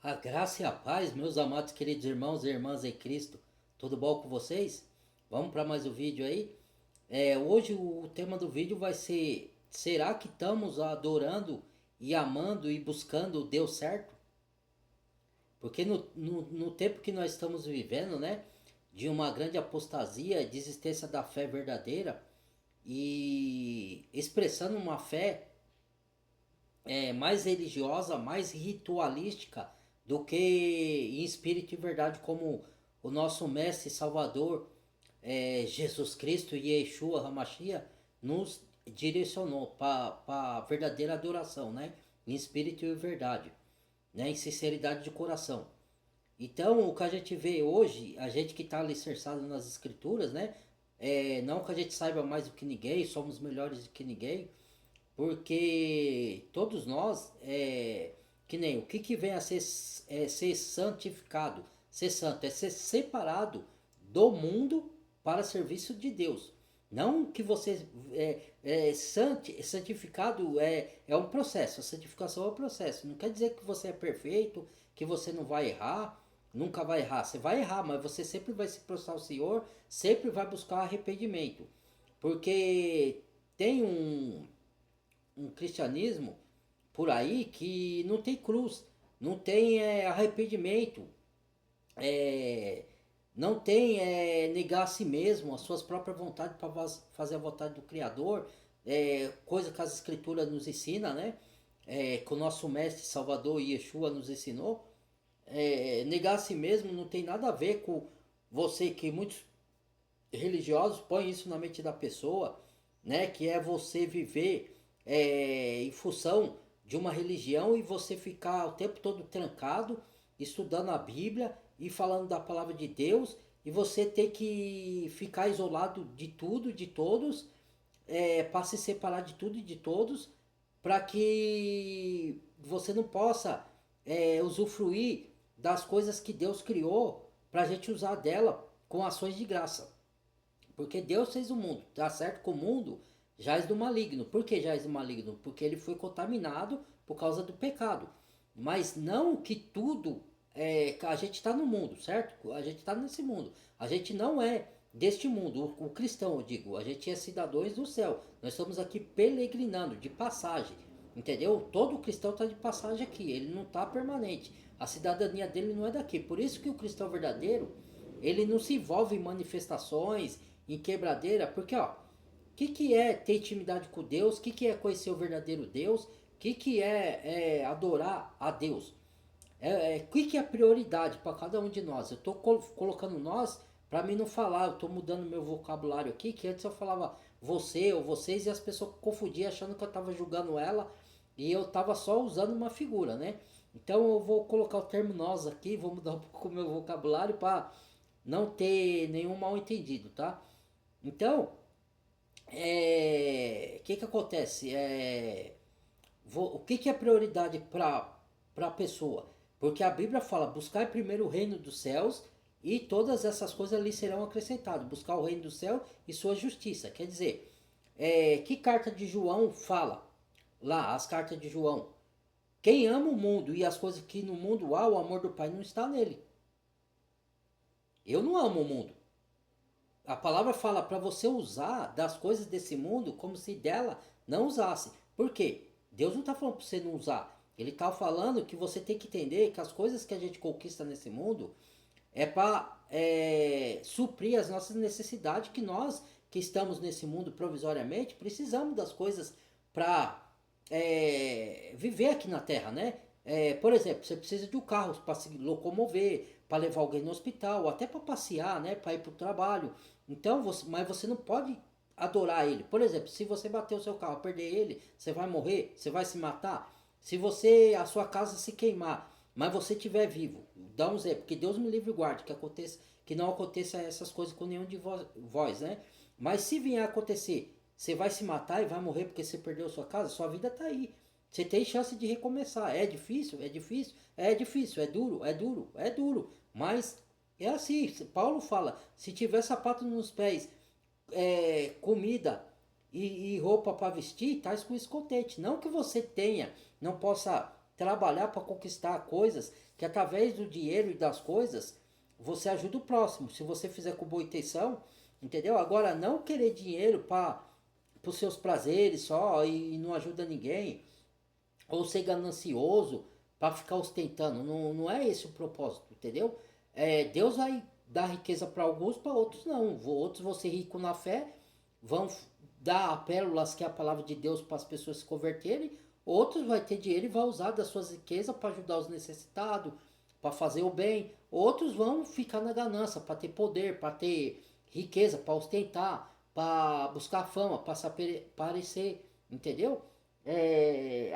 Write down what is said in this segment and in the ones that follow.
A graça e a paz, meus amados queridos irmãos e irmãs em Cristo, tudo bom com vocês? Vamos para mais um vídeo aí? Hoje o tema do vídeo vai ser: será que estamos adorando e amando e buscando o Deus certo? Porque no tempo que nós estamos vivendo, né, de uma grande apostasia, desistência da fé verdadeira e expressando uma fé mais religiosa, mais ritualística do que em espírito e verdade, como o nosso mestre e salvador Jesus Cristo e Yeshua Hamashia nos direcionou para a verdadeira adoração, né? Em espírito e verdade, né? Em sinceridade de coração. Então, o que a gente vê hoje, a gente que está alicerçado nas escrituras, né? Não que a gente saiba mais do que ninguém, somos melhores do que ninguém, porque todos nós, que nem o que vem a ser, ser santificado, ser santo, é ser separado do mundo para serviço de Deus. Não que você santificado é um processo, a santificação é um processo. Não quer dizer que você é perfeito, que você não vai errar, nunca vai errar. Você vai errar, mas você sempre vai se prostrar ao Senhor, sempre vai buscar arrependimento. Porque tem um cristianismo por aí que não tem cruz, não tem arrependimento, é, não tem negar a si mesmo, as suas próprias vontades para fazer a vontade do Criador, coisa que as Escrituras nos ensina, né? Que o nosso mestre Salvador Yeshua nos ensinou. Negar a si mesmo não tem nada a ver com você, que muitos religiosos põem isso na mente da pessoa, né? Que é você viver em função de uma religião e você ficar o tempo todo trancado, estudando a Bíblia e falando da palavra de Deus, e você ter que ficar isolado de tudo, de todos, para se separar de tudo e de todos, para que você não possa usufruir das coisas que Deus criou para a gente usar dela com ações de graça. Porque Deus fez o mundo, tá certo? Que o mundo jaz do maligno. Por que jaz do maligno? Porque ele foi contaminado por causa do pecado. Mas não que tudo a gente está no mundo, certo? A gente está nesse mundo. A gente não é deste mundo. O cristão, eu digo, a gente é cidadãos do céu. Nós estamos aqui peregrinando, de passagem. Entendeu? Todo cristão está de passagem aqui. Ele não está permanente. A cidadania dele não é daqui. Por isso que o cristão verdadeiro, ele não se envolve em manifestações, em quebradeira, porque ó, que é ter intimidade com Deus? O que é conhecer o verdadeiro Deus? Que é adorar a Deus? Que é prioridade para cada um de nós? Eu estou colocando nós para mim não falar, eu estou mudando meu vocabulário aqui, que antes eu falava você ou vocês e as pessoas confundiam achando que eu estava julgando ela e eu estava só usando uma figura, né? Então eu vou colocar o termo nós aqui, vou mudar um pouco o meu vocabulário para não ter nenhum mal entendido, tá? Então, que acontece? O que é prioridade para a pessoa? Porque a Bíblia fala: buscar primeiro o reino dos céus e todas essas coisas lhe serão acrescentadas. Buscar o reino do céu e sua justiça. Quer dizer, que carta de João fala? Lá, as cartas de João. Quem ama o mundo e as coisas que no mundo há, o amor do Pai não está nele. Eu não amo o mundo. A palavra fala para você usar das coisas desse mundo como se dela não usasse. Por quê? Deus não está falando para você não usar. Ele está falando que você tem que entender que as coisas que a gente conquista nesse mundo é para suprir as nossas necessidades, que nós que estamos nesse mundo provisoriamente precisamos das coisas para viver aqui na Terra, né? Por exemplo, você precisa de um carro para se locomover, para levar alguém no hospital, até para passear, né? Para ir para o trabalho. Então, mas você não pode adorar ele. Por exemplo, se você bater o seu carro, perder ele, você vai morrer, você vai se matar. Se você a sua casa se queimar, mas você estiver vivo, dá um exemplo, que Deus me livre e guarde que aconteça, que não aconteça essas coisas com nenhum de vós, né? Mas se vier a acontecer, você vai se matar e vai morrer porque você perdeu a sua casa, sua vida está aí. Você tem chance de recomeçar. É difícil? É difícil? É difícil. É duro? É duro? É duro. Mas é assim. Paulo fala: se tiver sapato nos pés, comida e roupa para vestir, tais com isso contente. Não que você tenha, não possa trabalhar para conquistar coisas, que através do dinheiro e das coisas, você ajuda o próximo. Se você fizer com boa intenção, entendeu? Agora, não querer dinheiro para os seus prazeres só e não ajuda ninguém, ou ser ganancioso para ficar ostentando. Não, não é esse o propósito, entendeu? Deus vai dar riqueza para alguns, para outros não. Outros vão ser ricos na fé, vão dar pérolas que é a palavra de Deus para as pessoas se converterem. Outros vai ter dinheiro e vai usar das suas riquezas para ajudar os necessitados, para fazer o bem. Outros vão ficar na ganância, para ter poder, para ter riqueza, para ostentar, para buscar fama, para se aparecer, entendeu?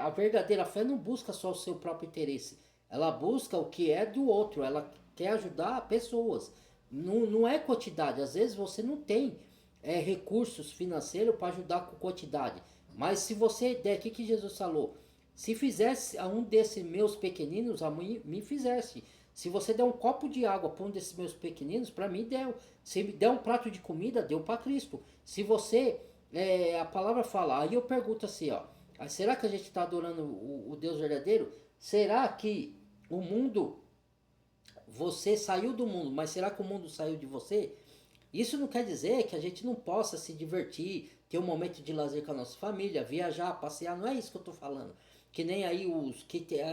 A verdadeira fé não busca só o seu próprio interesse, ela busca o que é do outro, ela quer ajudar pessoas. Não, não é quantidade, às vezes você não tem recursos financeiros para ajudar com quantidade, mas se você der, o que Jesus falou? Se fizesse a um desses meus pequeninos, a mim me fizesse. Se você der um copo de água para um desses meus pequeninos, para mim deu. Se me der um prato de comida, deu para Cristo. Se você, a palavra fala, aí eu pergunto assim, ó, será que a gente está adorando o Deus verdadeiro? Será que o mundo, você saiu do mundo, mas será que o mundo saiu de você? Isso não quer dizer que a gente não possa se divertir, ter um momento de lazer com a nossa família, viajar, passear, não é isso que eu tô falando. Que nem aí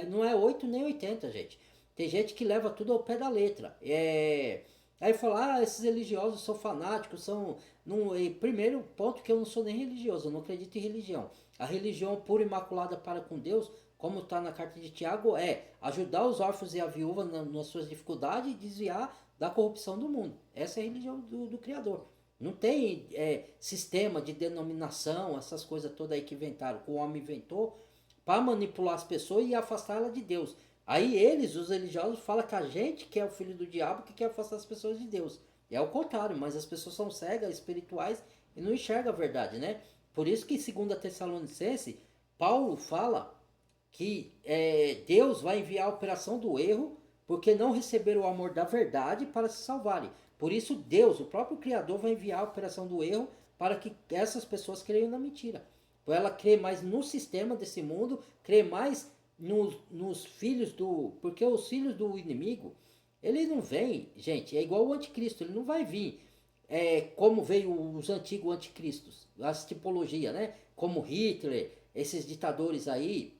não é 8 nem 80, gente. Tem gente que leva tudo ao pé da letra. Aí fala, esses religiosos são fanáticos, são. Não, primeiro ponto que eu não sou nem religioso, eu não acredito em religião. A religião pura e imaculada para com Deus, como está na carta de Tiago, é ajudar os órfãos e a viúva nas suas dificuldades e desviar da corrupção do mundo. Essa é a religião do Criador. Não tem sistema de denominação, essas coisas todas aí que inventaram, que o homem inventou para manipular as pessoas e afastá-las de Deus. Aí eles, os religiosos, falam que a gente que é o filho do diabo que quer afastar as pessoas de Deus. É o contrário, mas as pessoas são cegas, espirituais e não enxergam a verdade, né? Por isso que em 2 Tessalonicenses, Paulo fala que Deus vai enviar a operação do erro porque não receberam o amor da verdade para se salvarem. Por isso Deus, o próprio Criador, vai enviar a operação do erro para que essas pessoas creiam na mentira. Para ela crer mais no sistema desse mundo, crer mais nos filhos do... Porque os filhos do inimigo, ele não vem, gente, é igual o anticristo, ele não vai vir como veio os antigos anticristos, as tipologias, né? Como Hitler, esses ditadores aí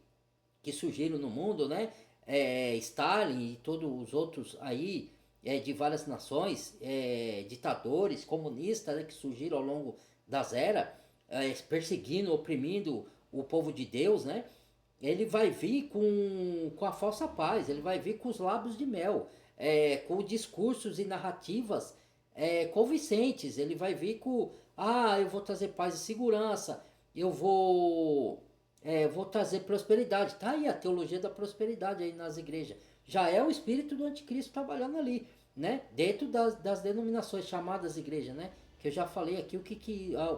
que surgiram no mundo, né? Stalin e todos os outros aí de várias nações, ditadores comunistas, né, que surgiram ao longo das eras, perseguindo, oprimindo o povo de Deus, né? Ele vai vir com a falsa paz, ele vai vir com os lábios de mel, com discursos e narrativas convincentes, ele vai vir com, eu vou trazer paz e segurança, eu vou trazer prosperidade. Tá aí a teologia da prosperidade aí nas igrejas. Já é o espírito do anticristo trabalhando ali, né? Dentro das denominações chamadas igreja, né? Que eu já falei aqui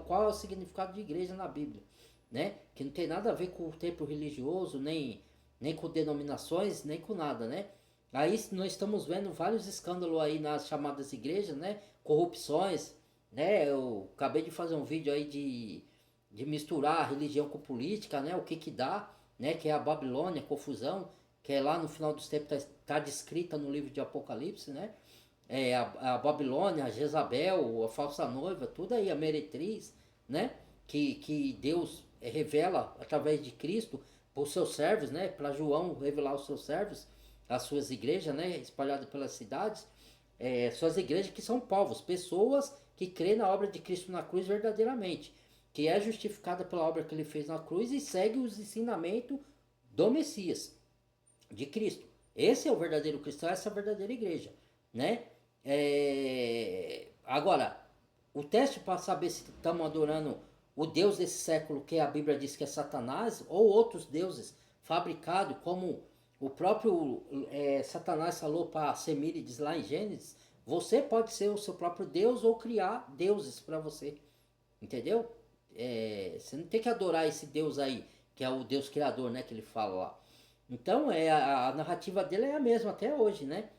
qual é o significado de igreja na Bíblia, né? Que não tem nada a ver com o templo religioso, nem com denominações, nem com nada, né? Aí nós estamos vendo vários escândalos aí nas chamadas igrejas, né? Corrupções, né? Eu acabei de fazer um vídeo aí de misturar a religião com política, né? O que dá, né? Que é a Babilônia, a confusão, que é lá no final dos tempos tá descrita no livro de Apocalipse, né? A Babilônia, a Jezabel, a falsa noiva, tudo aí, a meretriz, né? Que Deus revela através de Cristo para os seus servos, né? Para João revelar aos seus servos, as suas igrejas, né? Espalhadas pelas cidades, suas igrejas que são povos, pessoas que creem na obra de Cristo na cruz verdadeiramente, que é justificada pela obra que ele fez na cruz e segue os ensinamentos do Messias, de Cristo. Esse é o verdadeiro cristão, essa é a verdadeira igreja, né? Agora, o teste para saber se estamos adorando o Deus desse século, que a Bíblia diz que é Satanás, ou outros deuses fabricados, como o próprio Satanás falou para Semírides lá em Gênesis, você pode ser o seu próprio Deus ou criar deuses para você, entendeu? Você não tem que adorar esse Deus aí, que é o Deus criador, né, que ele fala lá. Então, a narrativa dele é a mesma até hoje, né?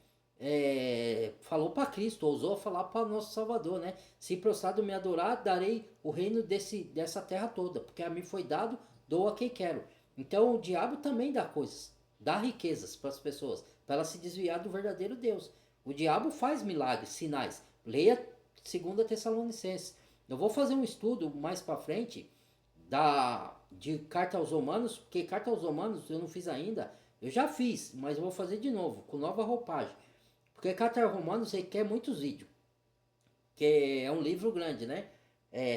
Falou para Cristo, ousou falar para nosso Salvador, né? Se prostrado me adorar, darei o reino dessa terra toda, porque a mim foi dado, dou a quem quero. Então, o diabo também dá coisas, dá riquezas para as pessoas, para elas se desviar do verdadeiro Deus. O diabo faz milagres, sinais. Leia 2 Tessalonicenses. Eu vou fazer um estudo mais para frente de Carta aos Romanos, porque Carta aos Romanos eu não fiz ainda. Eu já fiz, mas eu vou fazer de novo, com nova roupagem. Porque Carta aos Romanos requer muitos vídeos, que é um livro grande, né?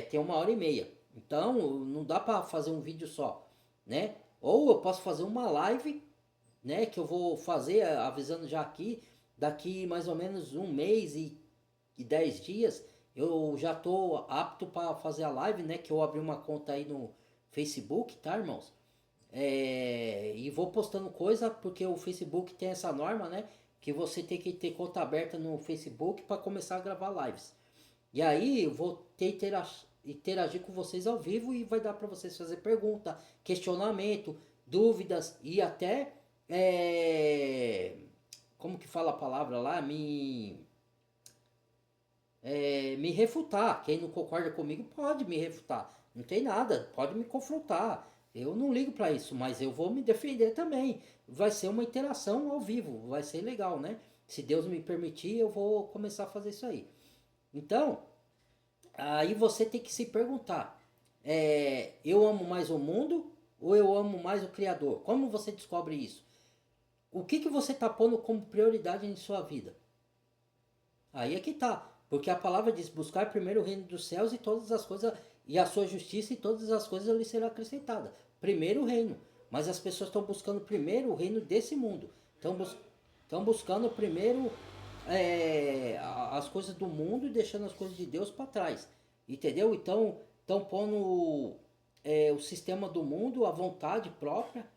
Tem 1 hora e meia. Então não dá para fazer um vídeo só, né? Ou eu posso fazer uma live, né? Que eu vou fazer, avisando já aqui, daqui mais ou menos 1 mês e 10 dias, eu já tô apto para fazer a live, né? Que eu abri uma conta aí no Facebook, tá, irmãos? E vou postando coisa, porque o Facebook tem essa norma, né? Que você tem que ter conta aberta no Facebook para começar a gravar lives. E aí eu vou interagir com vocês ao vivo e vai dar para vocês fazer pergunta, questionamento, dúvidas e até como que fala a palavra lá? Me refutar. Quem não concorda comigo pode me refutar. Não tem nada, pode me confrontar. Eu não ligo para isso, mas eu vou me defender também. Vai ser uma interação ao vivo, vai ser legal, né? Se Deus me permitir, eu vou começar a fazer isso aí. Então, aí você tem que se perguntar: eu amo mais o mundo ou eu amo mais o Criador? Como você descobre isso? O que você está pondo como prioridade em sua vida? Aí é que tá. Porque a palavra diz: buscar primeiro o reino dos céus e todas as coisas, e a sua justiça e todas as coisas lhe serão acrescentadas. Primeiro o reino. Mas as pessoas estão buscando primeiro o reino desse mundo. Estão buscando primeiro as coisas do mundo e deixando as coisas de Deus para trás. Entendeu? Então estão pondo o sistema do mundo, a vontade própria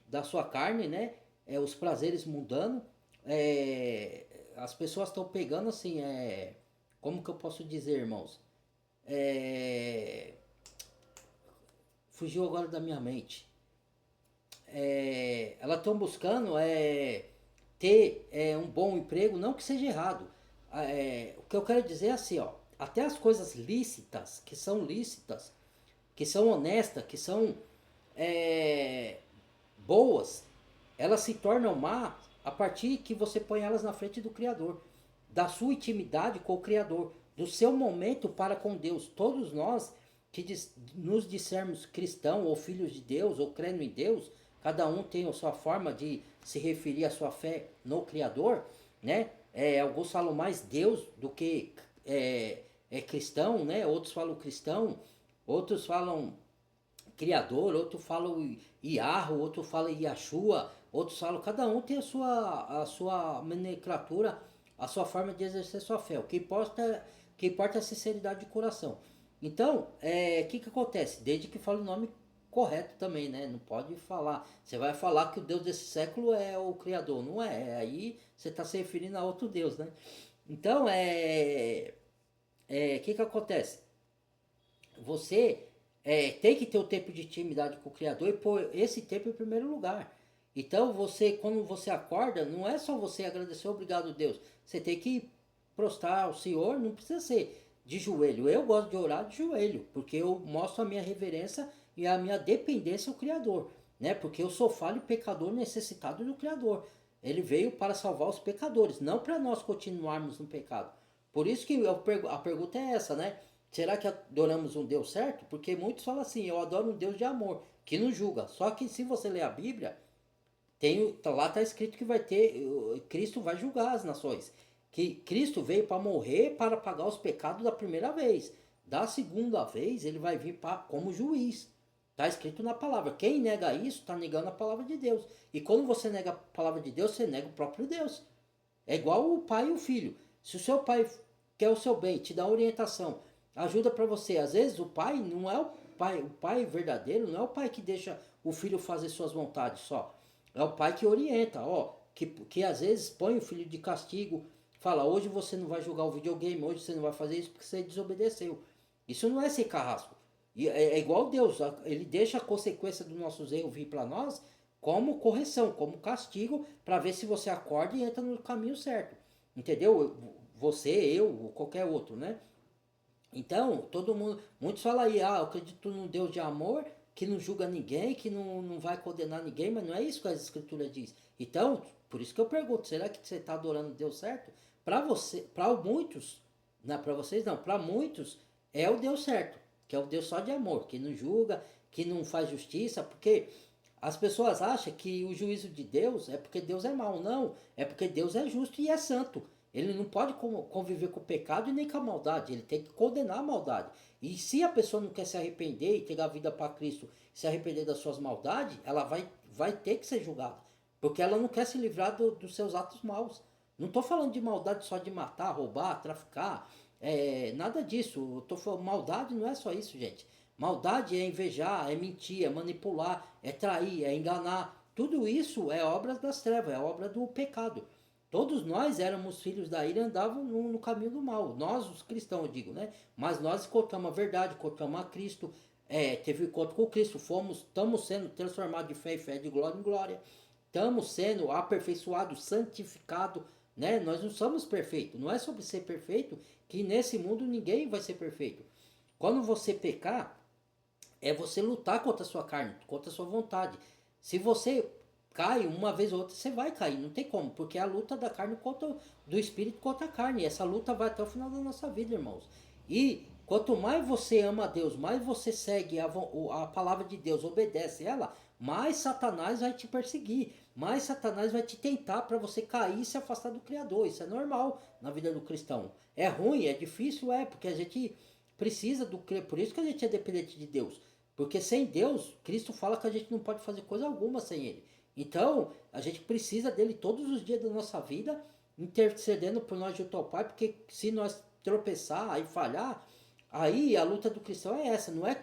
da sua carne, né? Os prazeres mundando. As pessoas estão pegando assim, como que eu posso dizer, irmãos? É, fugiu agora da minha mente. Elas estão buscando ter um bom emprego, não que seja errado. O que eu quero dizer é assim, ó, até as coisas lícitas, que são honestas, que são é, boas, elas se tornam má a partir que você põe elas na frente do Criador, da sua intimidade com o Criador, do seu momento para com Deus. Todos nós que nos dissermos cristão ou filhos de Deus ou crendo em Deus, cada um tem a sua forma de se referir à sua fé no Criador, né? Alguns falam mais Deus do que cristão, né? Outros falam cristão, outros falam Criador, outro fala Iarro, outro fala Yahshua, outros falam, cada um tem a sua nomenclatura, a sua forma de exercer sua fé. O que importa é a sinceridade de coração. Então, que acontece? Desde que fale o nome correto também, né? Não pode falar. Você vai falar que o Deus desse século é o Criador, não é? Aí você está se referindo a outro Deus, né? Então, que acontece? Você tem que ter o tempo de intimidade com o Criador e pôr esse tempo em primeiro lugar. Então quando você acorda, não é só você agradecer, obrigado Deus. Você tem que prostrar ao Senhor, não precisa ser de joelho. Eu gosto de orar de joelho, porque eu mostro a minha reverência e a minha dependência ao Criador, né? Porque eu sou falho e pecador necessitado do Criador. Ele veio para salvar os pecadores, não para nós continuarmos no pecado. Por isso que a pergunta é essa, né? Será que adoramos um Deus certo? Porque muitos falam assim: eu adoro um Deus de amor, que não julga. Só que se você ler a Bíblia, lá está escrito que Cristo vai julgar as nações. Que Cristo veio para morrer para pagar os pecados da primeira vez. Da segunda vez, ele vai vir como juiz. Está escrito na palavra. Quem nega isso está negando a palavra de Deus. E quando você nega a palavra de Deus, você nega o próprio Deus. É igual o pai e o filho. Se o seu pai quer o seu bem, te dá orientação, ajuda para você. Às vezes o pai não é o pai verdadeiro não é o pai que deixa o filho fazer suas vontades só. É o pai que orienta, ó, que às vezes põe o filho de castigo, fala: hoje você não vai jogar o videogame, hoje você não vai fazer isso porque você desobedeceu. Isso não é ser carrasco. E é igual Deus, ele deixa a consequência dos nossos erros vir para nós como correção, como castigo, para ver se você acorda e entra no caminho certo. Entendeu? Você, eu, ou qualquer outro, né? Então, todo mundo, muitos falam aí: eu acredito num Deus de amor, que não julga ninguém, que não vai condenar ninguém, mas não é isso que as escrituras diz. Então, por isso que eu pergunto, será que você está adorando Deus certo? Para você, para muitos, não, para vocês não, para muitos é o Deus certo, que é o Deus só de amor, que não julga, que não faz justiça, porque as pessoas acham que o juízo de Deus é porque Deus é mau. Não, é porque Deus é justo e é santo. Ele não pode conviver com o pecado e nem com a maldade. Ele tem que condenar a maldade. E se a pessoa não quer se arrepender e entregar a vida para Cristo, se arrepender das suas maldades, ela vai ter que ser julgada. Porque ela não quer se livrar dos seus atos maus. Não estou falando de maldade só de matar, roubar, traficar. Nada disso. Eu tô falando, maldade não é só isso, gente. Maldade é invejar, é mentir, é manipular, é trair, é enganar. Tudo isso é obra das trevas, é obra do pecado. Todos nós éramos filhos da ira e andavam no caminho do mal. Nós, os cristãos, eu digo, né? Mas nós encontramos a verdade, encontramos a Cristo, teve encontro com Cristo, estamos sendo transformados de fé em fé, de glória em glória. Estamos sendo aperfeiçoados, santificados, né? Nós não somos perfeitos. Não é sobre ser perfeito que nesse mundo ninguém vai ser perfeito. Quando você pecar, é você lutar contra a sua carne, contra a sua vontade. Se você cai uma vez ou outra, você vai cair, não tem como, porque é a luta da carne contra do espírito contra a carne. E essa luta vai até o final da nossa vida, irmãos. E quanto mais você ama a Deus, mais você segue a palavra de Deus, obedece ela, mais Satanás vai te perseguir, mais Satanás vai te tentar para você cair e se afastar do Criador. Isso é normal na vida do cristão. É ruim, é difícil, porque a gente precisa do Criador, por isso que a gente é dependente de Deus. Porque sem Deus, Cristo fala que a gente não pode fazer coisa alguma sem Ele. Então, a gente precisa dele todos os dias da nossa vida, intercedendo por nós junto ao Pai, porque se nós tropeçar e falhar, aí a luta do cristão é essa, não é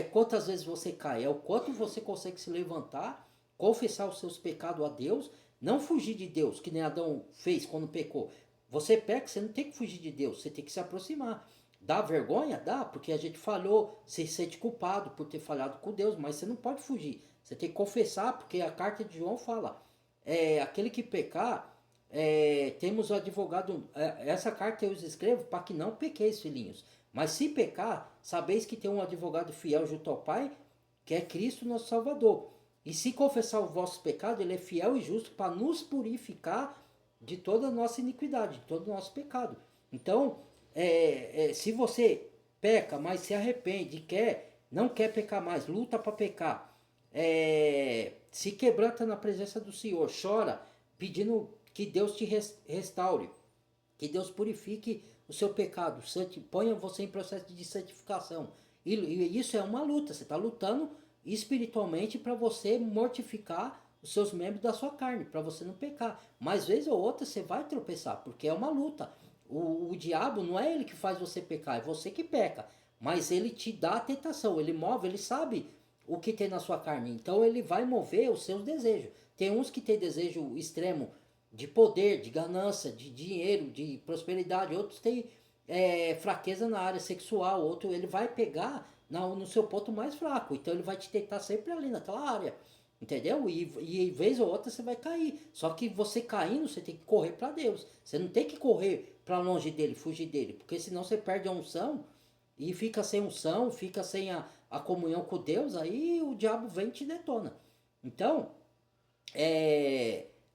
quantas vezes você cai, é o quanto você consegue se levantar, confessar os seus pecados a Deus, não fugir de Deus, que nem Adão fez quando pecou. Você peca, você não tem que fugir de Deus, você tem que se aproximar. Dá vergonha? Dá, porque a gente falhou, se sente culpado por ter falhado com Deus, mas você não pode fugir. Você tem que confessar, porque a carta de João fala, aquele que pecar, temos o advogado, essa carta eu os escrevo para que não pequeis, filhinhos. Mas se pecar, sabeis que tem um advogado fiel junto ao Pai, que é Cristo nosso Salvador. E se confessar o vosso pecado, ele é fiel e justo para nos purificar de toda a nossa iniquidade, de todo o nosso pecado. Então, se você peca, mas se arrepende, não quer pecar mais, luta para pecar, se quebranta na presença do Senhor, chora, pedindo que Deus te restaure, que Deus purifique o seu pecado, ponha você em processo de santificação. E isso é uma luta, você está lutando espiritualmente para você mortificar os seus membros da sua carne, para você não pecar. Mas vez ou outra você vai tropeçar, porque é uma luta. O diabo não é ele que faz você pecar, é você que peca. Mas ele te dá a tentação, ele move, ele sabe o que tem na sua carne. Então ele vai mover os seus desejos. Tem uns que tem desejo extremo de poder, de ganância, de dinheiro, de prosperidade. Outros têm fraqueza na área sexual. Outro ele vai pegar no seu ponto mais fraco. Então ele vai te tentar sempre ali naquela área. Entendeu? E vez ou outra você vai cair. Só que você caindo, você tem que correr para Deus. Você não tem que correr para longe dele, fugir dele. Porque senão você perde a unção e fica sem unção, fica sem a comunhão com Deus. Aí o diabo vem e te detona. Então,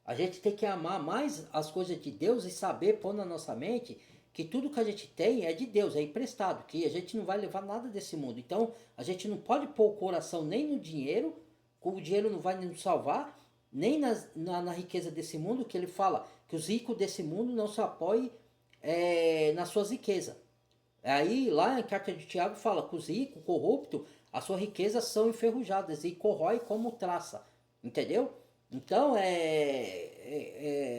a gente tem que amar mais as coisas de Deus e saber pôr na nossa mente que tudo que a gente tem é de Deus, é emprestado, que a gente não vai levar nada desse mundo. Então, a gente não pode pôr o coração nem no dinheiro, o dinheiro não vai nos salvar, nem na riqueza desse mundo, que ele fala que os ricos desse mundo não se apoiem nas suas riquezas. Aí, lá na carta de Tiago, fala que os ricos, corruptos, as suas riquezas são enferrujadas e corrói como traça. Entendeu? Então,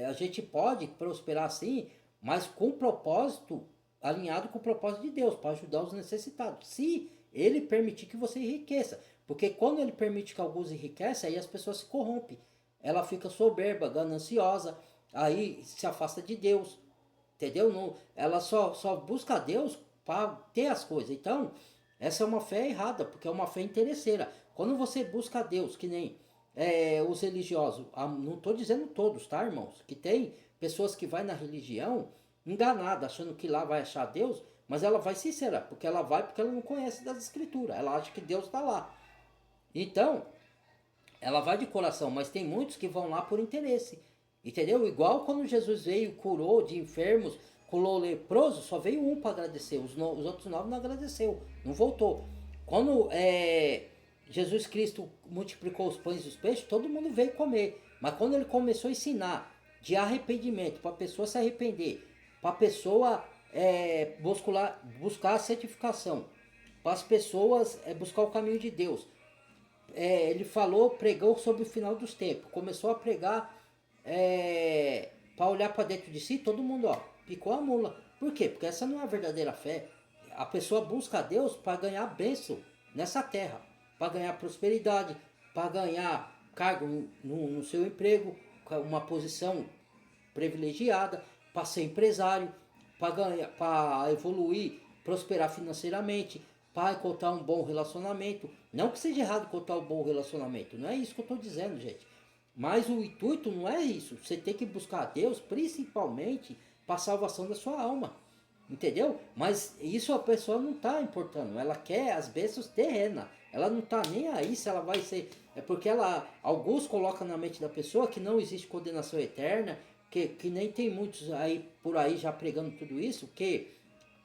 a gente pode prosperar assim, mas com propósito, alinhado com o propósito de Deus, para ajudar os necessitados. Se ele permitir que você enriqueça. Porque quando ele permite que alguns enriquecem, aí as pessoas se corrompem. Ela fica soberba, gananciosa, aí se afasta de Deus. Entendeu? Não, ela só busca Deus para ter as coisas. Então, essa é uma fé errada, porque é uma fé interesseira. Quando você busca Deus, que nem os religiosos, não estou dizendo todos, tá, irmãos? Que tem pessoas que vai na religião enganada, achando que lá vai achar Deus, mas ela vai sincera, porque ela vai porque ela não conhece das escrituras. Ela acha que Deus está lá. Então, ela vai de coração, mas tem muitos que vão lá por interesse. Entendeu? Igual quando Jesus veio, curou de enfermos, curou leproso, só veio um para agradecer. Os outros 9 não agradeceu, não voltou. Quando Jesus Cristo multiplicou os pães e os peixes, todo mundo veio comer. Mas quando ele começou a ensinar de arrependimento, para a pessoa se arrepender, para a pessoa buscar a santificação, para as pessoas buscar o caminho de Deus, ele falou, pregou sobre o final dos tempos. Começou a pregar para olhar para dentro de si, todo mundo picou a mula. Por quê? Porque essa não é a verdadeira fé. A pessoa busca a Deus para ganhar bênção nessa terra, para ganhar prosperidade, para ganhar cargo no seu emprego, uma posição privilegiada, para ser empresário, para evoluir, prosperar financeiramente, para encontrar um bom relacionamento. Não que seja errado encontrar um bom relacionamento, não é isso que eu estou dizendo, gente. Mas o intuito não é isso. Você tem que buscar a Deus principalmente para a salvação da sua alma. Entendeu? Mas isso a pessoa não está importando. Ela quer as bênçãos terrenas. Ela não está nem aí se ela vai ser. É porque alguns colocam na mente da pessoa que não existe condenação eterna, que nem tem muitos aí por aí já pregando tudo isso, que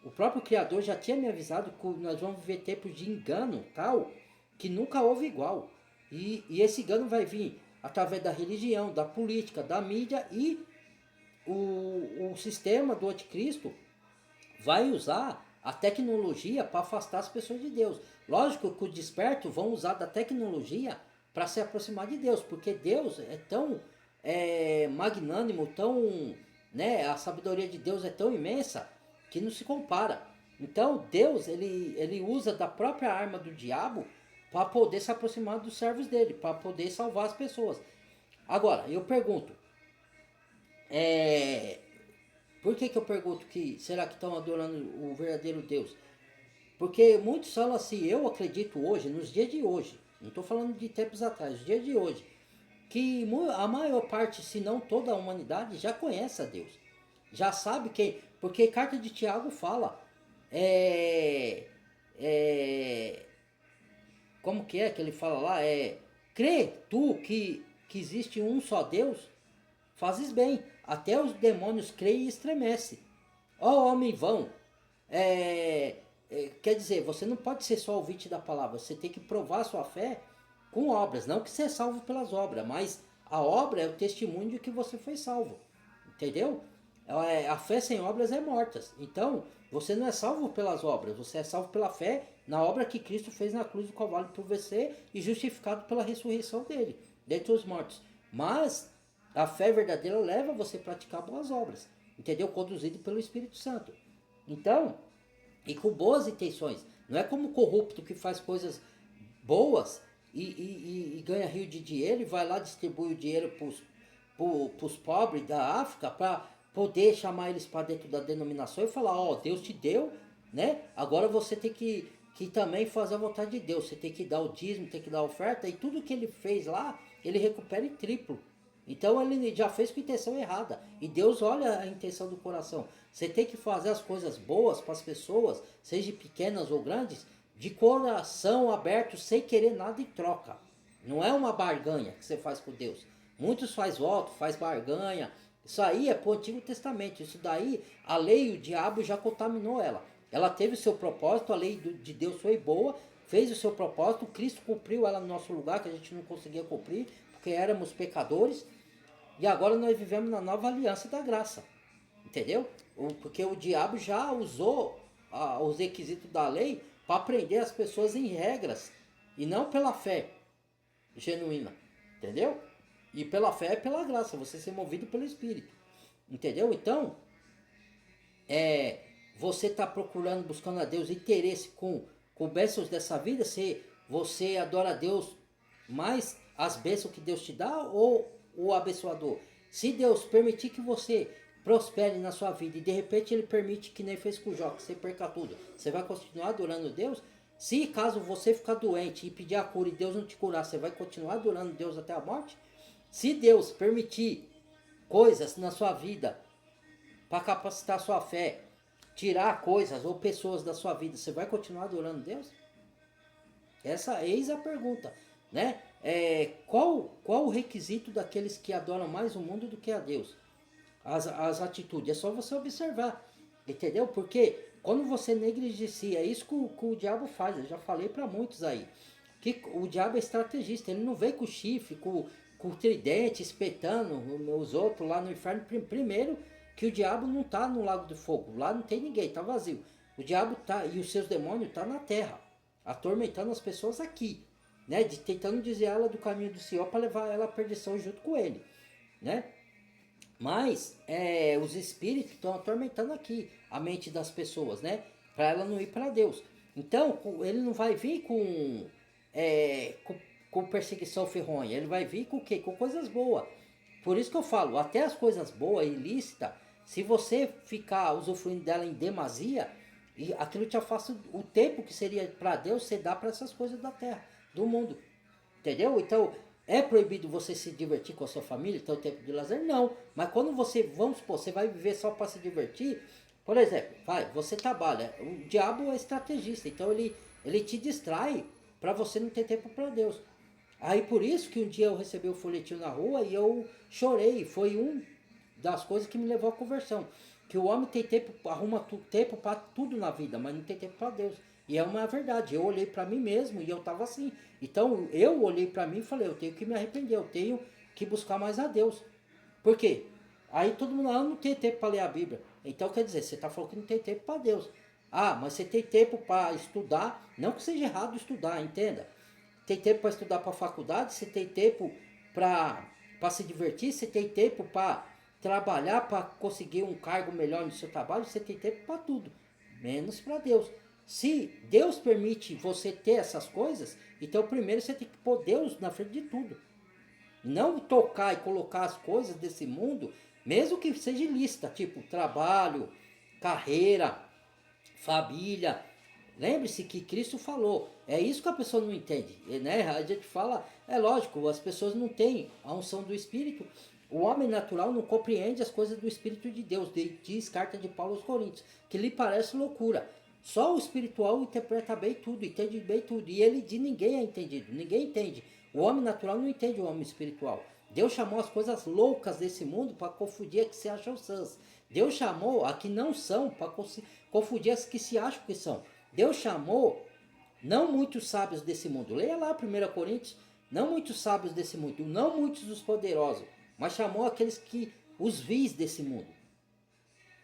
o próprio Criador já tinha me avisado que nós vamos viver tempos de engano tal, que nunca houve igual. E esse engano vai vir através da religião, da política, da mídia, e o sistema do anticristo vai usar a tecnologia para afastar as pessoas de Deus. Lógico que os despertos vão usar da tecnologia para se aproximar de Deus, porque Deus é tão magnânimo, tão, né, a sabedoria de Deus é tão imensa que não se compara. Então Deus ele usa da própria arma do diabo para poder se aproximar dos servos dele, para poder salvar as pessoas. Agora, eu pergunto, por que eu pergunto que será que estão adorando o verdadeiro Deus? Porque muitos falam assim, eu acredito hoje, nos dias de hoje, não estou falando de tempos atrás, nos dias de hoje, que a maior parte, se não toda a humanidade, já conhece a Deus. Já sabe quem, porque carta de Tiago fala, como que ele fala lá? Crê tu que existe um só Deus? Fazes bem, até os demônios creem e estremecem. Ó homem vão, quer dizer, você não pode ser só ouvinte da palavra, você tem que provar a sua fé com obras, não que você é salvo pelas obras, mas a obra é o testemunho de que você foi salvo, entendeu? A fé sem obras é morta, então você não é salvo pelas obras, você é salvo pela fé na obra que Cristo fez na cruz do Calvário por você e justificado pela ressurreição dele, dentre os mortos. Mas a fé verdadeira leva você a praticar boas obras, entendeu? Conduzido pelo Espírito Santo. Então, e com boas intenções. Não é como o corrupto que faz coisas boas e ganha rio de dinheiro e vai lá distribui o dinheiro para os pobres da África para poder chamar eles para dentro da denominação e falar, Deus te deu, né? Agora você tem que também fazer a vontade de Deus. Você tem que dar o dízimo, tem que dar a oferta e tudo que ele fez lá, ele recupera em triplo. Então ele já fez com intenção errada. E Deus olha a intenção do coração. Você tem que fazer as coisas boas para as pessoas, seja pequenas ou grandes, de coração aberto, sem querer nada em troca. Não é uma barganha que você faz com Deus. Muitos faz voto, faz barganha. Isso aí é para o Antigo Testamento. Isso daí, a lei, o diabo já contaminou ela. Ela teve o seu propósito, a lei de Deus foi boa, fez o seu propósito, Cristo cumpriu ela no nosso lugar, que a gente não conseguia cumprir, porque éramos pecadores. E agora nós vivemos na nova aliança da graça. Entendeu? Porque o diabo já usou os requisitos da lei para prender as pessoas em regras. E não pela fé genuína. Entendeu? E pela fé é pela graça. Você ser movido pelo Espírito. Entendeu? Então, você está procurando, buscando a Deus interesse com bênçãos dessa vida. Se você adora a Deus mais as bênçãos que Deus te dá ou o abençoador? Se Deus permitir que você prospere na sua vida e de repente ele permite que nem fez com Jó, que você perca tudo, você vai continuar adorando Deus? Se caso você ficar doente e pedir a cura e Deus não te curar, você vai continuar adorando Deus até a morte? Se Deus permitir coisas na sua vida para capacitar a sua fé, tirar coisas ou pessoas da sua vida, você vai continuar adorando Deus? Eis a pergunta. né? Qual o requisito daqueles que adoram mais o mundo do que a Deus? As atitudes, é só você observar, entendeu? Porque quando você negligencia, é isso que o diabo faz, eu já falei para muitos aí, que o diabo é estrategista, ele não vem com chifre, com o tridente, espetando os outros lá no inferno. Primeiro que o diabo não tá no lago do fogo, lá não tem ninguém, tá vazio. O diabo tá, e os seus demônios tá na terra, atormentando as pessoas aqui, né? Tentando desviá-la do caminho do Senhor para levar ela à perdição junto com ele, né? Mas os espíritos estão atormentando aqui a mente das pessoas, né? Para ela não ir para Deus. Então, ele não vai vir com perseguição ferronha. Ele vai vir com o quê? Com coisas boas. Por isso que eu falo, até as coisas boas, ilícitas, se você ficar usufruindo dela em demasia, e aquilo te afasta o tempo que seria para Deus, você dá para essas coisas da terra, do mundo. Entendeu? Então, é proibido você se divertir com a sua família, ter o tempo de lazer? Não. Mas quando você, vamos supor, você vai viver só para se divertir, por exemplo, você trabalha, o diabo é estrategista, então ele te distrai para você não ter tempo para Deus. Aí por isso que um dia eu recebi o folhetinho na rua e eu chorei, foi um das coisas que me levou à conversão. Que o homem tem tempo, tempo para tudo na vida, mas não tem tempo para Deus. E é uma verdade. Eu olhei para mim mesmo e eu estava assim. Então eu olhei para mim e falei, eu tenho que me arrepender, eu tenho que buscar mais a Deus. Por quê? Aí todo mundo não tem tempo para ler a Bíblia. Então quer dizer, você está falando que não tem tempo para Deus. Ah, mas você tem tempo para estudar. Não que seja errado estudar, entenda. Tem tempo para estudar para a faculdade, você tem tempo para se divertir, você tem tempo para trabalhar, para conseguir um cargo melhor no seu trabalho, você tem tempo para tudo, menos para Deus. Se Deus permite você ter essas coisas, então primeiro você tem que pôr Deus na frente de tudo. Não tocar e colocar as coisas desse mundo, mesmo que seja ilícita, tipo trabalho, carreira, família. Lembre-se que Cristo falou, é isso que a pessoa não entende, né? A gente fala, é lógico, as pessoas não têm a unção do Espírito, o homem natural não compreende as coisas do Espírito de Deus, diz carta de Paulo aos Coríntios, que lhe parece loucura. Só o espiritual interpreta bem tudo, entende bem tudo, e ele de ninguém é entendido, ninguém entende. O homem natural não entende o homem espiritual. Deus chamou as coisas loucas desse mundo para confundir as que se acham sãs. Deus chamou a que não são para confundir as que se acham que são. Deus chamou não muitos sábios desse mundo. Leia lá 1 Coríntios. Não muitos sábios desse mundo, não muitos dos poderosos, mas chamou aqueles que os vis desse mundo.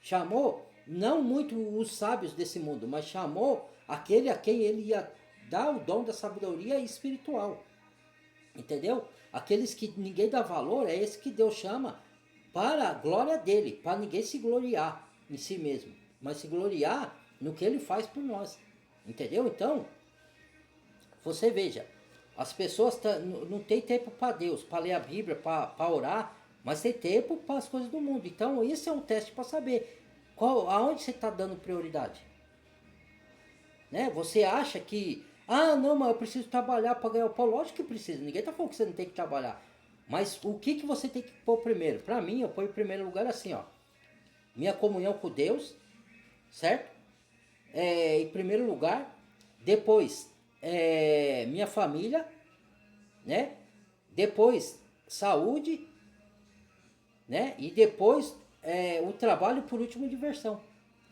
Chamou não muito os sábios desse mundo, mas chamou aquele a quem ele ia dar o dom da sabedoria espiritual. Entendeu? Aqueles que ninguém dá valor, é esse que Deus chama para a glória dele, para ninguém se gloriar em si mesmo, mas se gloriar no que ele faz por nós. Entendeu? Então, você veja, as pessoas não têm tempo para Deus, para ler a Bíblia, para orar, mas tem tempo para as coisas do mundo. Então, isso é um teste para saber aonde você está dando prioridade. Né? Você acha que, não, mas eu preciso trabalhar para ganhar o pão. Lógico que precisa, ninguém está falando que você não tem que trabalhar. Mas o que você tem que pôr primeiro? Para mim, eu ponho em primeiro lugar assim, ó. Minha comunhão com Deus, certo? Em primeiro lugar. Depois, minha família, né? Depois, saúde, né? E depois, o trabalho, por último, diversão.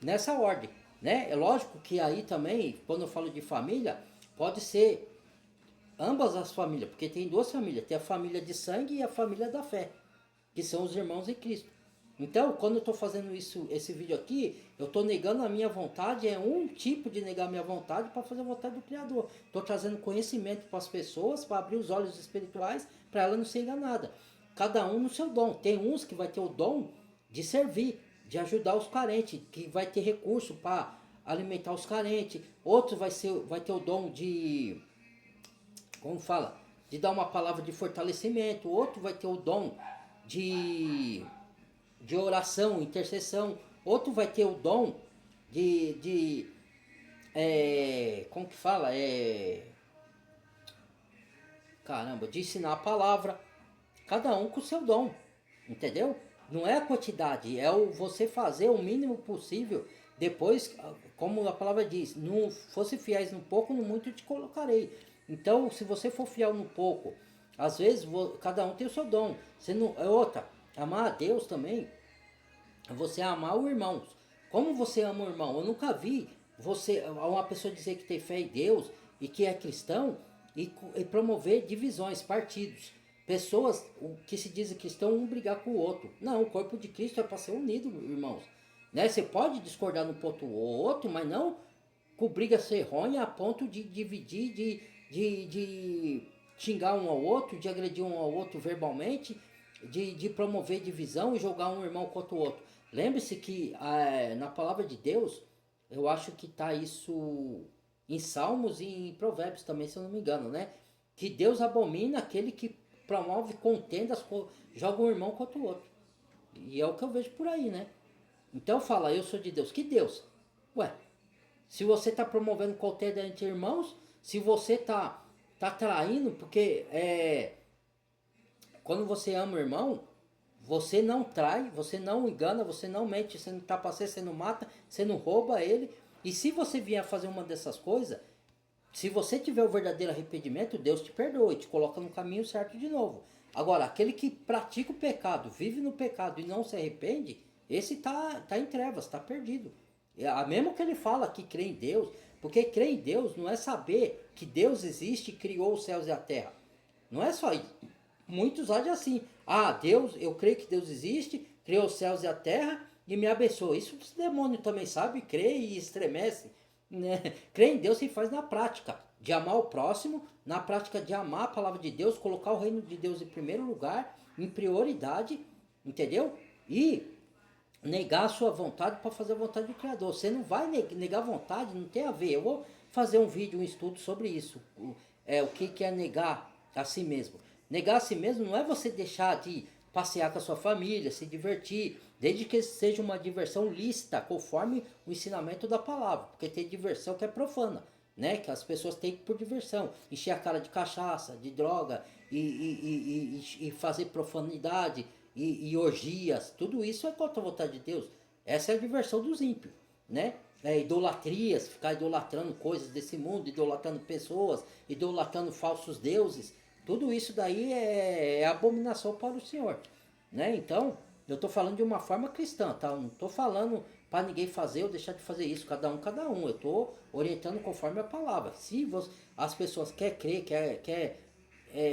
Nessa ordem, né? É lógico que aí também, quando eu falo de família, pode ser ambas as famílias, porque tem duas famílias, tem a família de sangue e a família da fé, que são os irmãos em Cristo. Então, quando eu estou fazendo esse vídeo aqui, eu estou negando a minha vontade, é um tipo de negar a minha vontade para fazer a vontade do Criador. Estou trazendo conhecimento para as pessoas, para abrir os olhos espirituais, para ela não ser enganada. Cada um no seu dom. Tem uns que vai ter o dom de servir, de ajudar os carentes, que vai ter recurso para alimentar os carentes. Outros vai ter o dom de, como fala, de dar uma palavra de fortalecimento. Outro vai ter o dom de oração, intercessão. Outro vai ter o dom como que fala? Caramba, de ensinar a palavra. Cada um com o seu dom, entendeu? Não é a quantidade, é você fazer o mínimo possível. Depois, como a palavra diz, não fosse fiéis no pouco, no muito te colocarei. Então, se você for fiel no pouco, às vezes cada um tem o seu dom. Você não, é outra, amar a Deus também é você amar o irmão. Como você ama o irmão? Eu nunca vi uma pessoa dizer que tem fé em Deus e que é cristão e promover divisões, partidos. Pessoas que se dizem cristão, um brigar com o outro. Não, o corpo de Cristo é para ser unido, irmãos. Né? Você pode discordar no ponto ou outro, mas não com briga serronha a ponto de dividir, de xingar um ao outro, de agredir um ao outro verbalmente, de promover divisão e jogar um irmão contra o outro. Lembre-se que na palavra de Deus, eu acho que está isso em Salmos e em Provérbios também, se eu não me engano, né? Que Deus abomina aquele que promove contendas, joga um irmão contra o outro. E é o que eu vejo por aí, né? Então fala, eu sou de Deus. Que Deus? Ué, se você está promovendo contenda entre irmãos, se você tá traindo, porque quando você ama o irmão, você não trai, você não engana, você não mente, você não trapaceia, você não mata, você não rouba ele. E se você vier fazer uma dessas coisas, se você tiver o verdadeiro arrependimento, Deus te perdoa e te coloca no caminho certo de novo. Agora, aquele que pratica o pecado, vive no pecado e não se arrepende, esse tá em trevas, tá perdido. Mesmo que ele fala que crê em Deus, porque crer em Deus não é saber que Deus existe e criou os céus e a terra. Não é só isso. Muitos agem assim. Ah, Deus, eu creio que Deus existe, criou os céus e a terra e me abençoa. Isso o demônio também sabe, crê e estremece. Né? Crer em Deus se faz na prática de amar o próximo, na prática de amar a palavra de Deus, colocar o reino de Deus em primeiro lugar, em prioridade, entendeu? E negar a sua vontade para fazer a vontade do Criador. Você não vai negar vontade, não tem a ver. Eu vou fazer um vídeo, um estudo sobre isso. O que é negar a si mesmo. Negar a si mesmo não é você deixar de passear com a sua família, se divertir, desde que seja uma diversão lícita, conforme o ensinamento da palavra. Porque tem diversão que é profana, né? Que as pessoas têm por diversão. Encher a cara de cachaça, de droga e fazer profanidade e orgias. Tudo isso é contra a vontade de Deus. Essa é a diversão dos ímpios, né? Idolatrias, ficar idolatrando coisas desse mundo, idolatrando pessoas, idolatrando falsos deuses. Tudo isso daí é abominação para o Senhor, né? Então, eu estou falando de uma forma cristã, tá? Eu não estou falando para ninguém fazer ou deixar de fazer isso, cada um. Eu estou orientando conforme a palavra. Se as pessoas querem crer, quer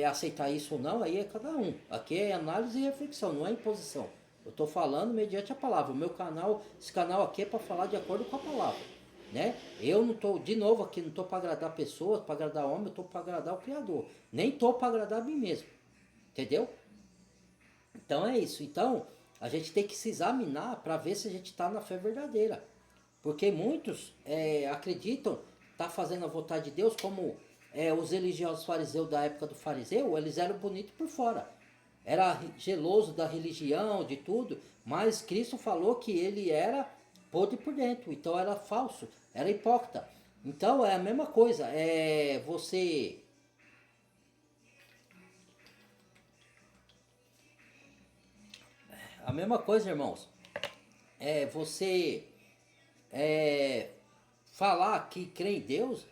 aceitar isso ou não, aí é cada um. Aqui é análise e reflexão, não é imposição. Eu estou falando mediante a palavra. O meu canal, esse canal aqui é para falar de acordo com a palavra, né? Eu não estou, de novo aqui, não estou para agradar pessoas, para agradar homem, eu estou para agradar o Criador. Nem estou para agradar a mim mesmo, entendeu? Então é isso. Então a gente tem que se examinar para ver se a gente está na fé verdadeira. Porque muitos acreditam estar fazendo a vontade de Deus, como os religiosos fariseus da época do fariseu, eles eram bonitos por fora. Era geloso da religião, de tudo, mas Cristo falou que ele era podre por dentro, então era falso, era hipócrita. Então é a mesma coisa, a mesma coisa, irmãos, você falar que crê em Deus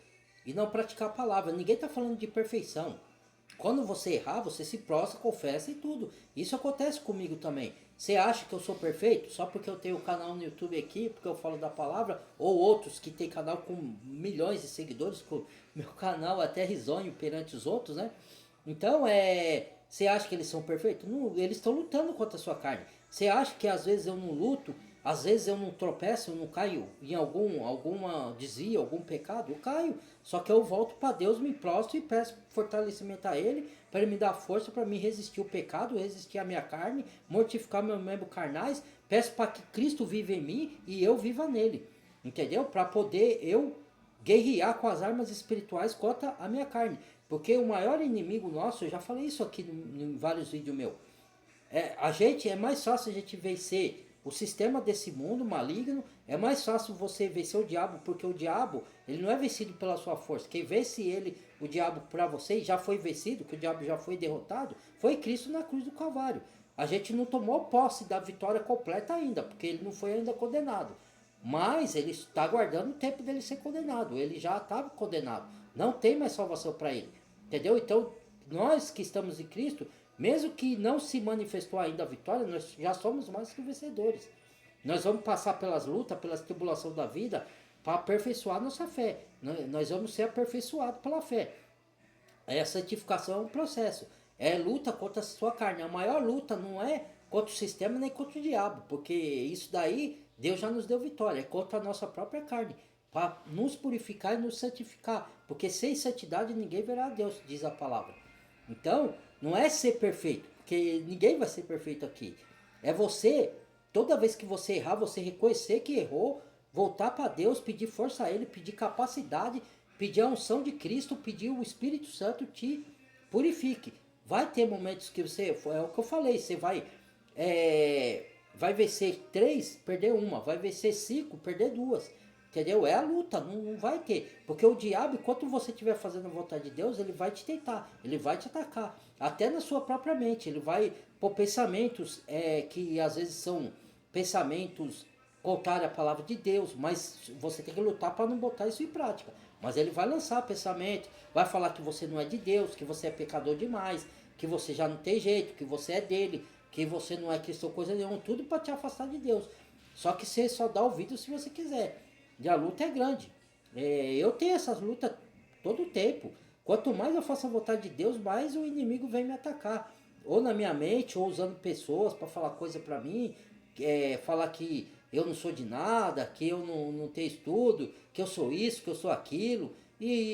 e não praticar a palavra. Ninguém está falando de perfeição. Quando você errar, você se prostra, confessa e tudo. Isso acontece comigo também. Você acha que eu sou perfeito só porque eu tenho um canal no YouTube aqui, porque eu falo da palavra, ou outros que tem canal com milhões de seguidores, com meu canal até risonho perante os outros, né? Então, você acha que eles são perfeitos? Não, eles estão lutando contra a sua carne. Você acha que às vezes eu não luto, às vezes eu não tropeço, eu não caio em alguma desvio, algum pecado? Eu caio. Só que eu volto para Deus, me prostro e peço fortalecimento a Ele, para Ele me dar força para me resistir o pecado, resistir a minha carne, mortificar meus membros carnais. Peço para que Cristo viva em mim e eu viva nele. Entendeu? Para poder eu guerrear com as armas espirituais contra a minha carne. Porque o maior inimigo nosso, eu já falei isso aqui em vários vídeos meus, é mais fácil a gente vencer o sistema desse mundo maligno, é mais fácil você vencer o diabo, porque o diabo, ele não é vencido pela sua força. Quem vence o diabo para você, e já foi vencido, que o diabo já foi derrotado, foi Cristo na cruz do Calvário. A gente não tomou posse da vitória completa ainda, porque ele não foi ainda condenado. Mas ele está aguardando o tempo dele ser condenado. Ele já estava condenado. Não tem mais salvação para ele. Entendeu? Então, nós que estamos em Cristo, mesmo que não se manifestou ainda a vitória, nós já somos mais que vencedores. Nós vamos passar pelas lutas, pelas tribulações da vida, para aperfeiçoar nossa fé. Nós vamos ser aperfeiçoados pela fé. A santificação é um processo. É luta contra a sua carne. A maior luta não é contra o sistema nem contra o diabo, porque isso daí Deus já nos deu vitória. É contra a nossa própria carne, para nos purificar e nos santificar. Porque sem santidade ninguém verá a Deus, diz a palavra. Então, não é ser perfeito, porque ninguém vai ser perfeito aqui. É você, toda vez que você errar, você reconhecer que errou, voltar para Deus, pedir força a Ele, pedir capacidade, pedir a unção de Cristo, pedir o Espírito Santo te purifique. Vai ter momentos que você, é o que eu falei, você vai vencer 3, perder uma, vai vencer 5, perder 2. Entendeu? É a luta, não vai ter. Porque o diabo, enquanto você estiver fazendo a vontade de Deus, ele vai te tentar, ele vai te atacar. Até na sua própria mente. Ele vai pôr pensamentos que às vezes são pensamentos contrários à palavra de Deus, mas você tem que lutar para não botar isso em prática. Mas ele vai lançar pensamento, vai falar que você não é de Deus, que você é pecador demais, que você já não tem jeito, que você é dele, que você não é cristão, coisa nenhuma, tudo para te afastar de Deus. Só que você só dá ouvido se você quiser. E a luta é grande. Eu tenho essas lutas todo o tempo. Quanto mais eu faço a vontade de Deus, mais o inimigo vem me atacar. Ou na minha mente, ou usando pessoas para falar coisa para mim, falar que eu não sou de nada, que eu não tenho estudo, que eu sou isso, que eu sou aquilo.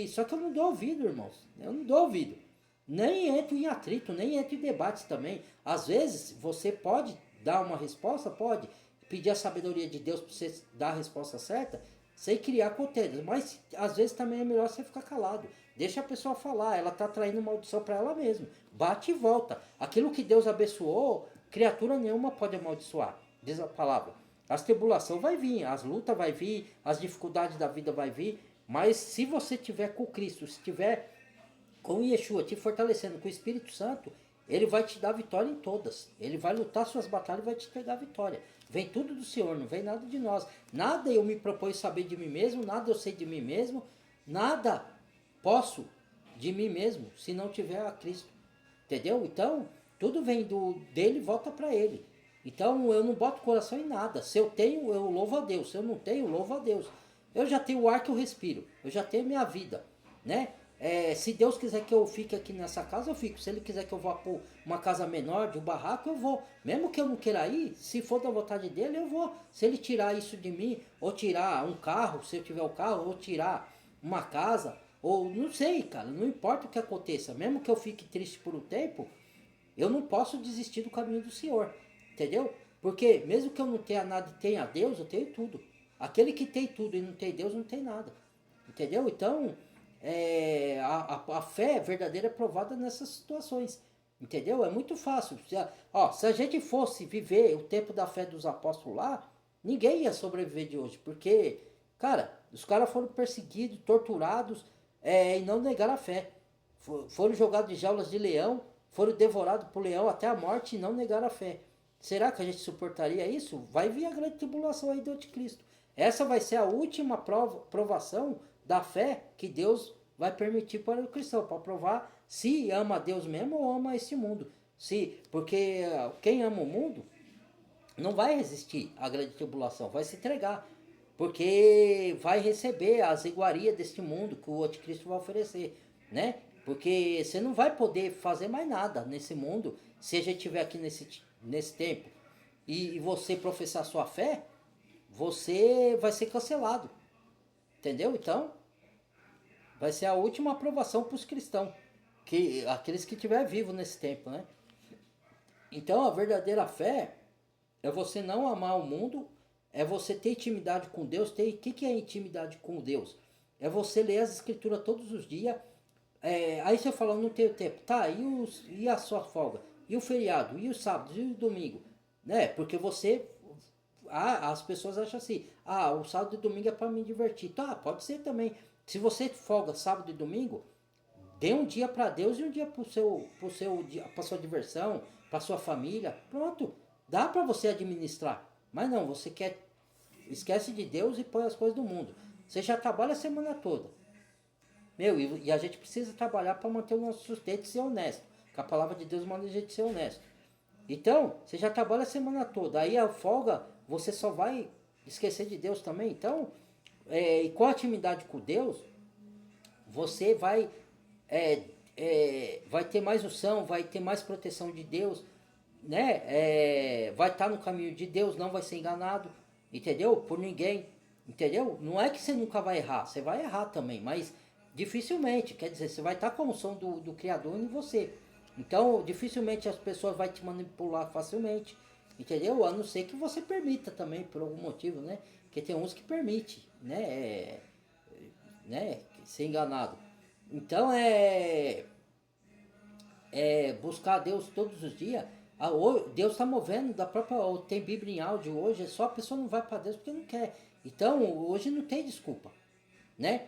Só que eu não dou ouvido, irmãos. Eu não dou ouvido. Nem entro em atrito, nem entro em debates também. Às vezes você pode dar uma resposta, pode pedir a sabedoria de Deus para você dar a resposta certa, sem criar contêineres. Mas às vezes também é melhor você ficar calado. Deixa a pessoa falar, ela está traindo maldição para ela mesma. Bate e volta. Aquilo que Deus abençoou, criatura nenhuma pode amaldiçoar, diz a palavra. As tribulações vai vir, as lutas vai vir, as dificuldades da vida vai vir, mas se você tiver com Cristo, se tiver com Yeshua te fortalecendo com o Espírito Santo, ele vai te dar vitória em todas. Ele vai lutar suas batalhas e vai te entregar a vitória. Vem tudo do Senhor, não vem nada de nós. Nada eu me proponho saber de mim mesmo, nada eu sei de mim mesmo, nada posso de mim mesmo se não tiver a Cristo. Entendeu? Então, tudo vem dele e volta para ele. Então, eu não boto coração em nada. Se eu tenho, eu louvo a Deus. Se eu não tenho, eu louvo a Deus. Eu já tenho o ar que eu respiro. Eu já tenho minha vida, né? Se Deus quiser que eu fique aqui nessa casa, eu fico. Se Ele quiser que eu vá para uma casa menor, de um barraco, eu vou. Mesmo que eu não queira ir, se for da vontade dele, eu vou. Se Ele tirar isso de mim, ou tirar um carro, se eu tiver o carro, ou tirar uma casa, ou não sei, cara, não importa o que aconteça. Mesmo que eu fique triste por um tempo, eu não posso desistir do caminho do Senhor. Entendeu? Porque mesmo que eu não tenha nada e tenha Deus, eu tenho tudo. Aquele que tem tudo e não tem Deus, não tem nada. Entendeu? Então, a fé verdadeira é provada nessas situações. Entendeu? É muito fácil. Se a gente fosse viver o tempo da fé dos apóstolos lá, ninguém ia sobreviver de hoje. Porque, cara, os caras foram perseguidos, torturados e não negaram a fé. Foram jogados de jaulas de leão, foram devorados por leão até a morte e não negaram a fé. Será que a gente suportaria isso? Vai vir a grande tribulação aí do anticristo. Essa vai ser a última provação da fé que Deus vai permitir para o cristão, para provar se ama a Deus mesmo ou ama esse mundo. Porque quem ama o mundo não vai resistir à grande tribulação, vai se entregar. Porque vai receber as iguarias deste mundo que o anticristo vai oferecer, né? Porque você não vai poder fazer mais nada nesse mundo se a gente estiver aqui nesse tempo e você professar sua fé, você vai ser cancelado. Entendeu? Então, vai ser a última aprovação para os cristãos, aqueles que estiver vivo nesse tempo, né? Então, a verdadeira fé é você não amar o mundo, é você ter intimidade com Deus. O que é intimidade com Deus? É você ler as escrituras todos os dias. Aí você fala, não tenho tempo. Tá, e a sua folga? E o feriado? E o sábado? E o domingo? Né? Porque as pessoas acham assim, o sábado e domingo é para me divertir. Tá, pode ser também. Se você folga sábado e domingo, dê um dia para Deus e um dia para sua diversão, para sua família. Pronto, dá para você administrar. Mas não, esquece de Deus e põe as coisas do mundo. Você já trabalha a semana toda. Meu, e a gente precisa trabalhar para manter o nosso sustento e ser honesto. Que a palavra de Deus manda a gente ser honesto. Então, você já trabalha a semana toda. Aí a folga, você só vai esquecer de Deus também. Então, e com a intimidade com Deus, você vai ter mais unção, vai ter mais proteção de Deus, né? Vai estar no caminho de Deus, não vai ser enganado, entendeu? Por ninguém, entendeu? Não é que você nunca vai errar, você vai errar também, mas dificilmente, quer dizer, você vai estar com a unção do Criador em você. Então, dificilmente as pessoas vão te manipular facilmente, entendeu? A não ser que você permita também, por algum motivo, né? Porque tem uns que permite, né? Ser enganado. Então, buscar a Deus todos os dias. Deus está movendo da própria. Tem Bíblia em áudio hoje, só a pessoa não vai para Deus porque não quer. Então, hoje não tem desculpa, né?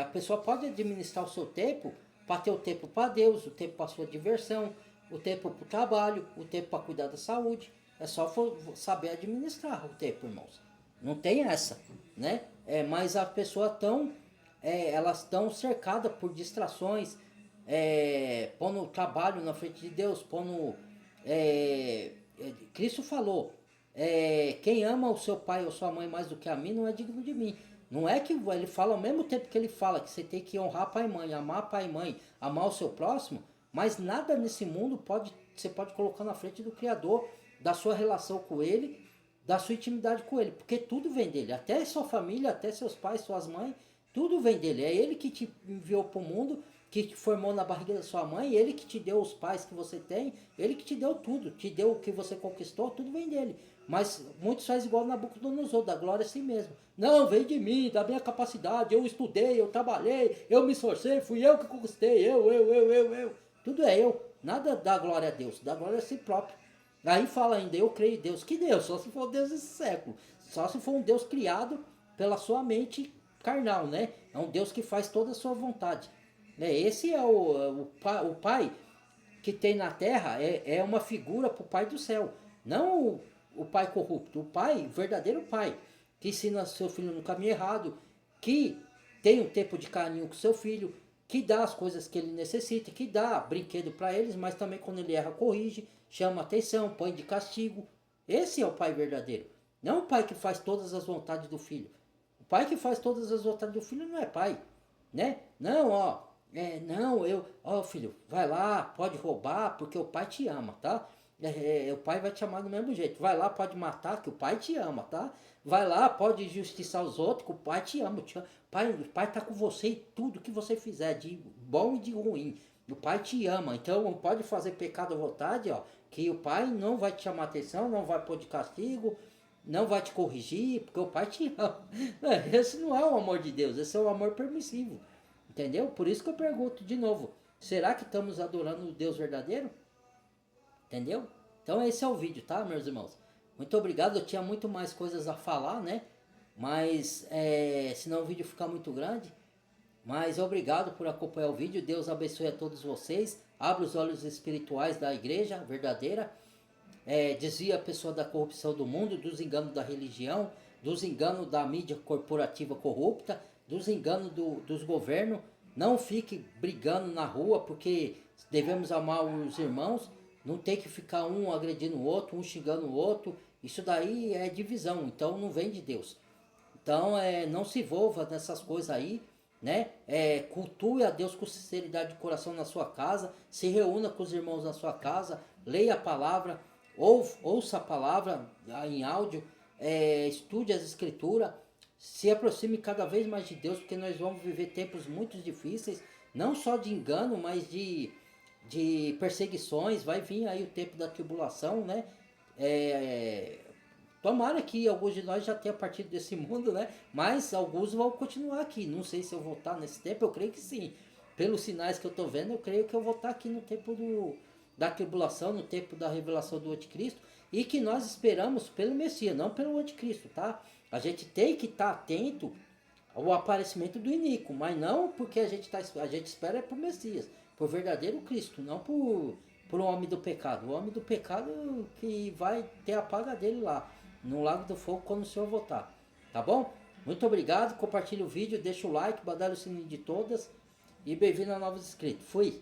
A pessoa pode administrar o seu tempo para ter o tempo para Deus, o tempo para sua diversão, o tempo para o trabalho, o tempo para cuidar da saúde. É só saber administrar o tempo, irmãos. Não tem essa, né? Mas as pessoas elas estão cercadas por distrações, pondo o trabalho na frente de Deus, pondo. Cristo falou: quem ama o seu pai ou sua mãe mais do que a mim não é digno de mim. Não é que ele fala ao mesmo tempo que ele fala que você tem que honrar pai e mãe, amar pai e mãe, amar o seu próximo, mas nada nesse mundo você pode colocar na frente do Criador, da sua relação com ele, da sua intimidade com ele, porque tudo vem dele, até sua família, até seus pais, suas mães, tudo vem dele. É ele que te enviou para o mundo, que te formou na barriga da sua mãe, ele que te deu os pais que você tem, ele que te deu tudo, te deu o que você conquistou, tudo vem dele. Mas muitos fazem igual Nabucodonosor, da glória a si mesmo. Não, vem de mim, da minha capacidade, eu estudei, eu trabalhei, eu me esforcei, fui eu que conquistei, eu. Tudo é eu, nada dá glória a Deus, dá glória a si próprio. Aí fala ainda, eu creio em Deus. Que Deus? Só se for Deus desse século. Só se for um Deus criado pela sua mente carnal, né? É um Deus que faz toda a sua vontade. Esse é o Pai que tem na terra, é uma figura para o Pai do céu. Não o Pai corrupto, o Pai, o verdadeiro Pai, que ensina seu filho no caminho errado, que tem um tempo de carinho com seu filho, que dá as coisas que ele necessita, que dá brinquedo para eles, mas também quando ele erra, corrige, chama atenção, põe de castigo. Esse é o Pai verdadeiro. Não o Pai que faz todas as vontades do filho. O Pai que faz todas as vontades do filho não é Pai, né? Não, ó, filho, vai lá, pode roubar, porque o pai te ama, tá? O pai vai te amar do mesmo jeito. Vai lá, pode matar, que o pai te ama, tá? Vai lá, pode injustiçar os outros, que o pai te ama. O pai tá com você em tudo que você fizer, de bom e de ruim. O pai te ama, então não pode fazer pecado à vontade, ó, que o pai não vai te chamar atenção, não vai pôr de castigo, não vai te corrigir, porque o pai te ama. Esse não é o amor de Deus, esse é o amor permissivo. Entendeu? Por isso que eu pergunto de novo, será que estamos adorando o Deus verdadeiro? Entendeu? Então esse é o vídeo, tá, meus irmãos? Muito obrigado, eu tinha muito mais coisas a falar, né? Mas senão o vídeo fica muito grande. Mas obrigado por acompanhar o vídeo, Deus abençoe a todos vocês, abra os olhos espirituais da igreja verdadeira, desvia a pessoa da corrupção do mundo, dos enganos da religião, dos enganos da mídia corporativa corrupta, dos enganos dos governos. Não fique brigando na rua, porque devemos amar os irmãos. Não tem que ficar um agredindo o outro, um xingando o outro. Isso daí é divisão, então não vem de Deus. Então não se envolva nessas coisas aí, né? Cultue a Deus com sinceridade de coração na sua casa, se reúna com os irmãos na sua casa, leia a palavra, ouça a palavra em áudio, estude as escrituras, se aproxime cada vez mais de Deus, porque nós vamos viver tempos muito difíceis, não só de engano, mas de perseguições. Vai vir aí o tempo da tribulação, né? Tomara que alguns de nós já tenham partido desse mundo, né? Mas alguns vão continuar aqui. Não sei se eu vou estar nesse tempo, eu creio que sim. Pelos sinais que eu estou vendo, eu creio que eu vou estar aqui no tempo da tribulação, no tempo da revelação do anticristo, e que nós esperamos pelo Messias, não pelo anticristo, tá? A gente tem que estar atento ao aparecimento do iníquo, mas não porque a gente espera por Messias, por verdadeiro Cristo, não por um homem do pecado. O homem do pecado que vai ter a paga dele lá, no lago do fogo, quando o Senhor voltar. Tá bom? Muito obrigado, compartilhe o vídeo, deixa o like, badalha o sininho de todas. E bem-vindo a novos inscritos. Fui!